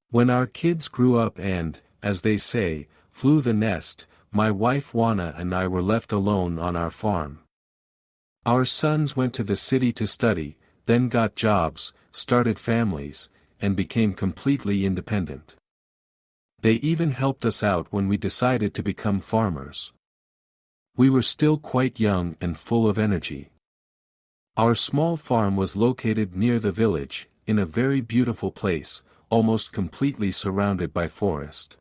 When our kids grew up and, as they say, flew the nest, my wife Juana and I were left alone on our farm. Our sons went to the city to study, then got jobs, started families, and became completely independent. They even helped us out when we decided to become farmers. We were still quite young and full of energy. Our small farm was located near the village, in a very beautiful place, almost completely surrounded by forest.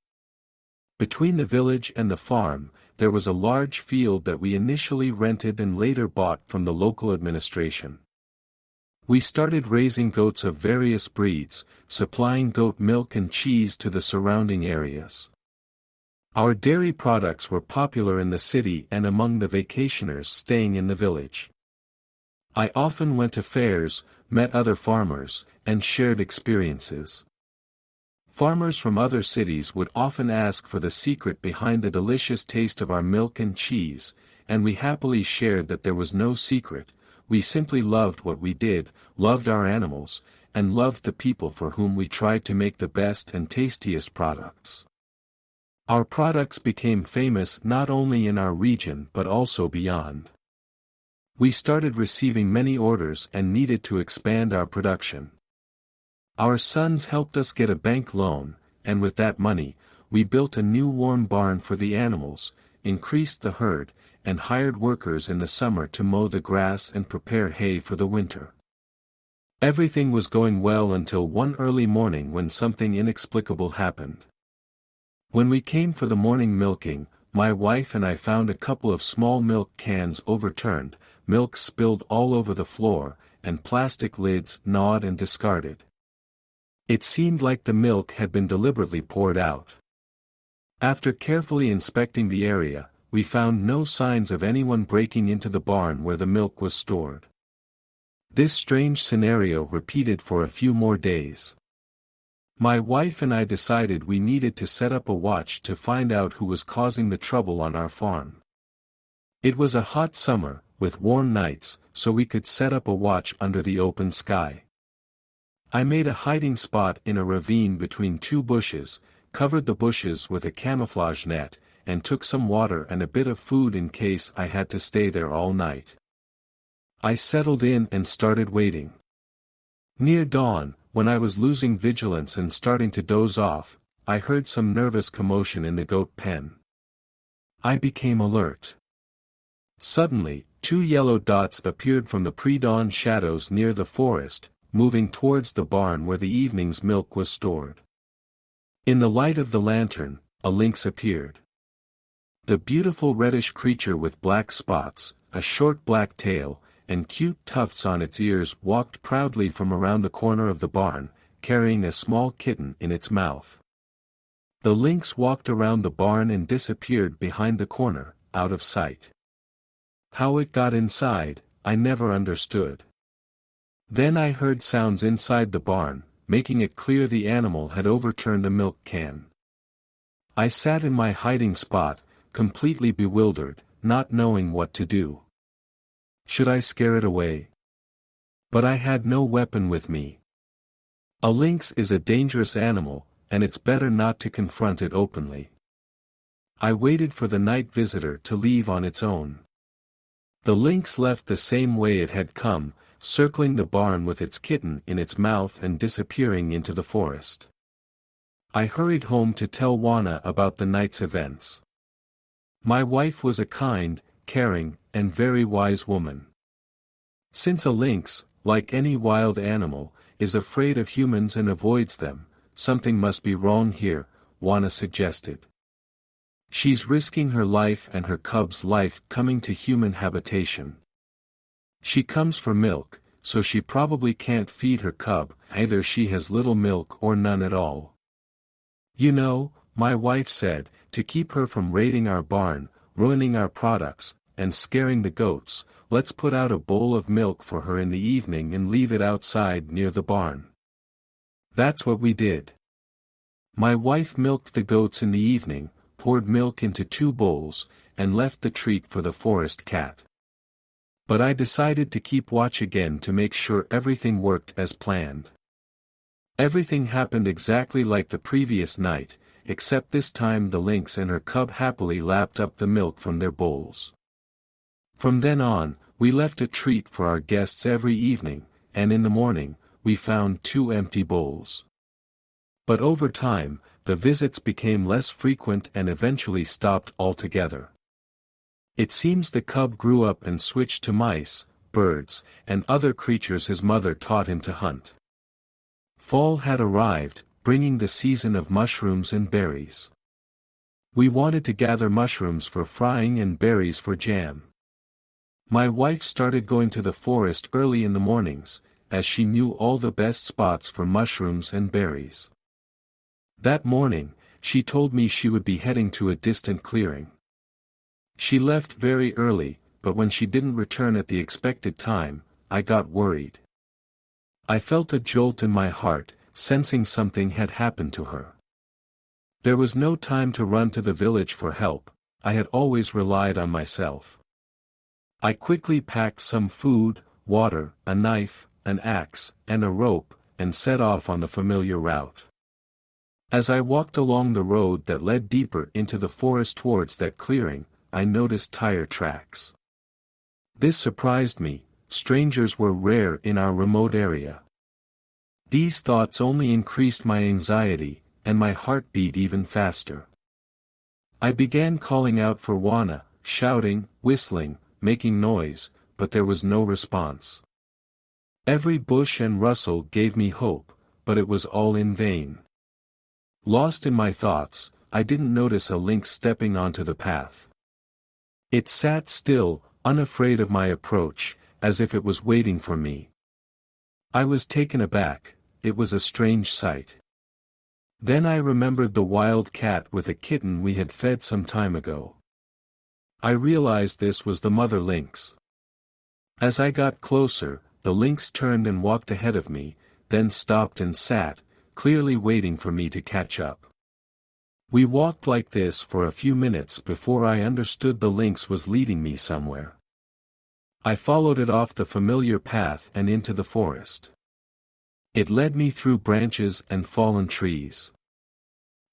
Between the village and the farm, there was a large field that we initially rented and later bought from the local administration. We started raising goats of various breeds, supplying goat milk and cheese to the surrounding areas. Our dairy products were popular in the city and among the vacationers staying in the village. I often went to fairs, met other farmers, and shared experiences. Farmers from other cities would often ask for the secret behind the delicious taste of our milk and cheese, and we happily shared that there was no secret. We simply loved what we did, loved our animals, and loved the people for whom we tried to make the best and tastiest products. Our products became famous not only in our region but also beyond. We started receiving many orders and needed to expand our production. Our sons helped us get a bank loan, and with that money, we built a new warm barn for the animals, increased the herd, and hired workers in the summer to mow the grass and prepare hay for the winter. Everything was going well until one early morning when something inexplicable happened. When we came for the morning milking, my wife and I found a couple of small milk cans overturned, milk spilled all over the floor, and plastic lids gnawed and discarded. It seemed like the milk had been deliberately poured out. After carefully inspecting the area, we found no signs of anyone breaking into the barn where the milk was stored. This strange scenario repeated for a few more days. My wife and I decided we needed to set up a watch to find out who was causing the trouble on our farm. It was a hot summer, with warm nights, so we could set up a watch under the open sky. I made a hiding spot in a ravine between two bushes, covered the bushes with a camouflage net, and took some water and a bit of food in case I had to stay there all night. I settled in and started waiting. Near dawn, when I was losing vigilance and starting to doze off, I heard some nervous commotion in the goat pen. I became alert. Suddenly, two yellow dots appeared from the pre-dawn shadows near the forest, moving towards the barn where the evening's milk was stored. In the light of the lantern, a lynx appeared. The beautiful reddish creature with black spots, a short black tail, and cute tufts on its ears walked proudly from around the corner of the barn, carrying a small kitten in its mouth. The lynx walked around the barn and disappeared behind the corner, out of sight. How it got inside, I never understood. Then I heard sounds inside the barn, making it clear the animal had overturned a milk can. I sat in my hiding spot, completely bewildered, not knowing what to do. Should I scare it away? But I had no weapon with me. A lynx is a dangerous animal, and it's better not to confront it openly. I waited for the night visitor to leave on its own. The lynx left the same way it had come, circling the barn with its kitten in its mouth and disappearing into the forest. I hurried home to tell Juana about the night's events. My wife was a kind, caring, and very wise woman. Since a lynx, like any wild animal, is afraid of humans and avoids them, something must be wrong here, Juana suggested. She's risking her life and her cub's life coming to human habitation. She comes for milk, so she probably can't feed her cub, either she has little milk or none at all. You know, my wife said, to keep her from raiding our barn, ruining our products, and scaring the goats, let's put out a bowl of milk for her in the evening and leave it outside near the barn. That's what we did. My wife milked the goats in the evening, poured milk into 2 bowls, and left the treat for the forest cat. But I decided to keep watch again to make sure everything worked as planned. Everything happened exactly like the previous night, except this time the lynx and her cub happily lapped up the milk from their bowls. From then on, we left a treat for our guests every evening, and in the morning, we found 2 empty bowls. But over time, the visits became less frequent and eventually stopped altogether. It seems the cub grew up and switched to mice, birds, and other creatures his mother taught him to hunt. Fall had arrived, bringing the season of mushrooms and berries. We wanted to gather mushrooms for frying and berries for jam. My wife started going to the forest early in the mornings, as she knew all the best spots for mushrooms and berries. That morning, she told me she would be heading to a distant clearing. She left very early, but when she didn't return at the expected time, I got worried. I felt a jolt in my heart, sensing something had happened to her. There was no time to run to the village for help, I had always relied on myself. I quickly packed some food, water, a knife, an axe, and a rope, and set off on the familiar route. As I walked along the road that led deeper into the forest towards that clearing, I noticed tire tracks. This surprised me, strangers were rare in our remote area. These thoughts only increased my anxiety, and my heart beat even faster. I began calling out for Juana, shouting, whistling, making noise, but there was no response. Every bush and rustle gave me hope, but it was all in vain. Lost in my thoughts, I didn't notice a lynx stepping onto the path. It sat still, unafraid of my approach, as if it was waiting for me. I was taken aback, it was a strange sight. Then I remembered the wild cat with a kitten we had fed some time ago. I realized this was the mother lynx. As I got closer, the lynx turned and walked ahead of me, then stopped and sat, clearly waiting for me to catch up. We walked like this for a few minutes before I understood the lynx was leading me somewhere. I followed it off the familiar path and into the forest. It led me through branches and fallen trees.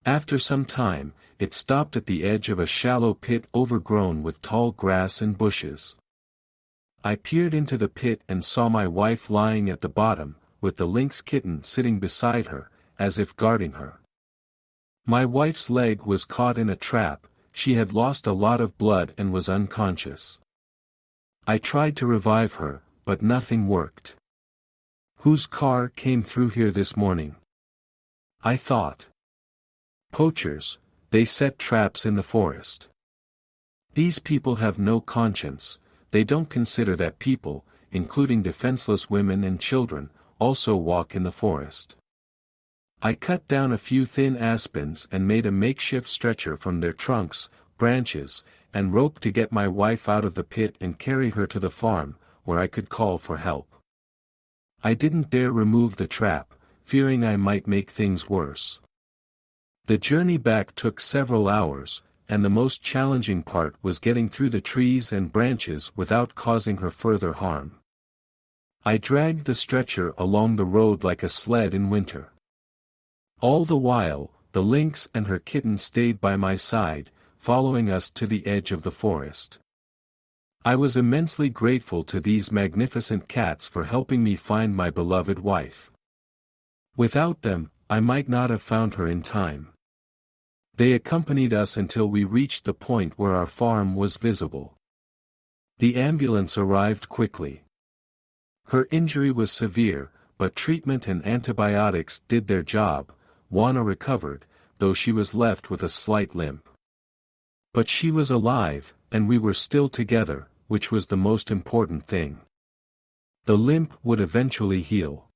After some time, it stopped at the edge of a shallow pit overgrown with tall grass and bushes. I peered into the pit and saw my wife lying at the bottom, with the lynx kitten sitting beside her, as if guarding her. My wife's leg was caught in a trap, she had lost a lot of blood and was unconscious. I tried to revive her, but nothing worked. Whose car came through here this morning? I thought. Poachers, they set traps in the forest. These people have no conscience, they don't consider that people, including defenseless women and children, also walk in the forest. I cut down a few thin aspens and made a makeshift stretcher from their trunks, branches, and rope to get my wife out of the pit and carry her to the farm, where I could call for help. I didn't dare remove the trap, fearing I might make things worse. The journey back took several hours, and the most challenging part was getting through the trees and branches without causing her further harm. I dragged the stretcher along the road like a sled in winter. All the while, the lynx and her kitten stayed by my side, following us to the edge of the forest. I was immensely grateful to these magnificent cats for helping me find my beloved wife. Without them, I might not have found her in time. They accompanied us until we reached the point where our farm was visible. The ambulance arrived quickly. Her injury was severe, but treatment and antibiotics did their job. Juana recovered, though she was left with a slight limp. But she was alive, and we were still together, which was the most important thing. The limp would eventually heal.